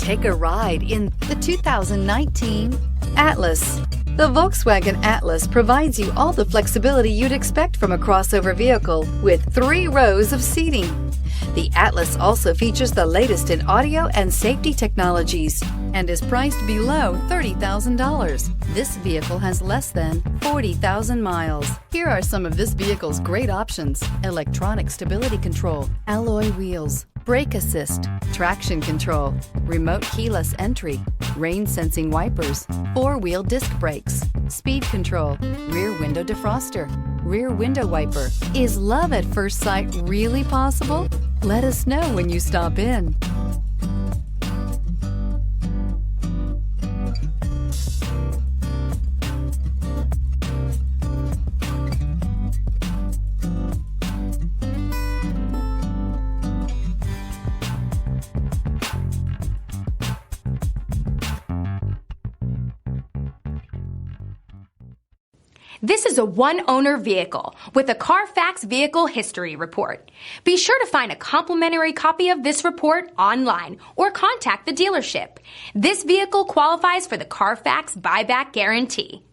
Take a ride in the 2019 Atlas. The Volkswagen Atlas provides you all the flexibility you'd expect from a crossover vehicle with 3 rows of seating. The Atlas also features the latest in audio and safety technologies and is priced below $30,000. This vehicle has less than 40,000 miles. Here are some of this vehicle's great options: electronic stability control, alloy wheels, brake assist, traction control, remote keyless entry, rain sensing wipers, 4-wheel disc brakes, speed control, rear window defroster, rear window wiper. Is love at first sight really possible? Let us know when you stop in. This is a one-owner vehicle with a CARFAX Vehicle History Report. Be sure to find a complimentary copy of this report online or contact the dealership. This vehicle qualifies for the CARFAX Buyback Guarantee.